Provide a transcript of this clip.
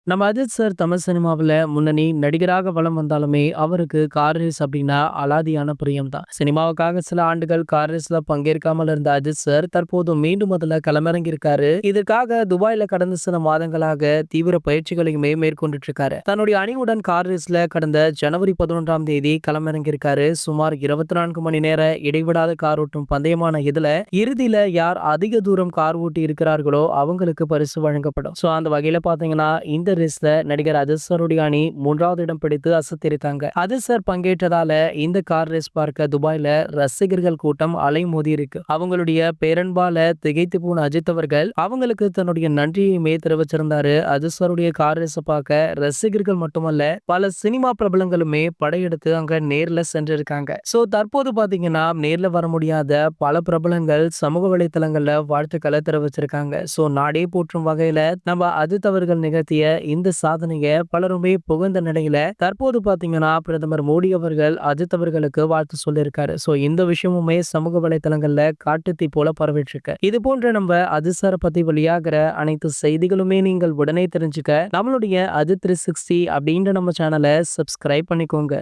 நம்ம அஜித் சார் தமிழ் சினிமாவுல முன்னணி நடிகராக வலம் வந்தாலுமே, அவருக்கு கார் ரேஸ் அப்டின்னா அலாதியான பிரியம் தான். சினிமாவுக்காக சில ஆண்டுகள் கார் ரேஸ்ல பங்கேற்காமல் இருந்த அஜித் சார், தற்போது மீண்டும் அதுல களமிறங்கியிருக்காரு. இதற்காக துபாய்ல கடந்த சில மாதங்களாக தீவிர பயிற்சிகளையுமே மேற்கொண்டுட்டு இருக்காரு. தன்னுடைய அணியுடன் கார் ரேஸ்ல கடந்த ஜனவரி 11ஆம் தேதி களமிறங்கியிருக்காரு. சுமார் 24 மணி நேர இடைவிடாத கார் ஓட்டும் பந்தயமான இதுல இறுதியில யார் அதிக தூரம் கார் ஓட்டி இருக்கிறார்களோ அவங்களுக்கு பரிசு வழங்கப்படும். சோ அந்த வகையில பாத்தீங்கன்னா இந்த ரேஸ்ல நடிகர் அஜித் சாருடைய அணி 3வது இடம் பிடித்து அசத்திருக்காங்க. அஜித் சார் பங்கேற்றதால இந்த கார் ரேஸ் பார்க்க துபாய்ல ரசிகர்கள் கூட்டம் அலைமோதி இருக்கு. அவங்களுடைய பேரன்பால திகைத்து போன அஜித் அவர்கள் அவங்களுக்கு தன்னுடைய நன்றியுமே தெரிவிச்சிருந்தாரு. அஜித் சாருடைய கார் ரேஸ பார்க்க ரசிகர்கள் மட்டுமல்ல, பல சினிமா பிரபலங்களுமே படையெடுத்து அங்க நேர்ல சென்றிருக்காங்க. சோ தற்போது பாத்தீங்கன்னா நேர்ல வர முடியாத பல பிரபலங்கள் சமூக வலைதளங்கள்ல வாழ்த்துக்களை தெரிவிச்சிருக்காங்க. சோ நாடே போற்றும் வகையில நம்ம அஜித் அவர்கள் நிகழ்த்திய இந்த சாதனைய பலருமே புகழ்ந்த நிலையில தற்போது பாத்தீங்கன்னா பிரதமர் மோடி அவர்கள் அஜித் அவர்களுக்கு வாழ்த்து சொல்லியிருக்காரு. சோ இந்த விஷயமுமே சமூக வலைதளங்கள்ல காட்டுத்தீ போல பரவிட்டு இருக்கு. இது போன்ற நம்ம அஜித் சாரை பத்தி வெளியாகிற அனைத்து செய்திகளுமே நீங்கள் உடனே தெரிஞ்சுக்க நம்மளுடைய அஜித் 360 அப்படின்ற நம்ம சேனலை சப்ஸ்கிரைப் பண்ணிக்கோங்க.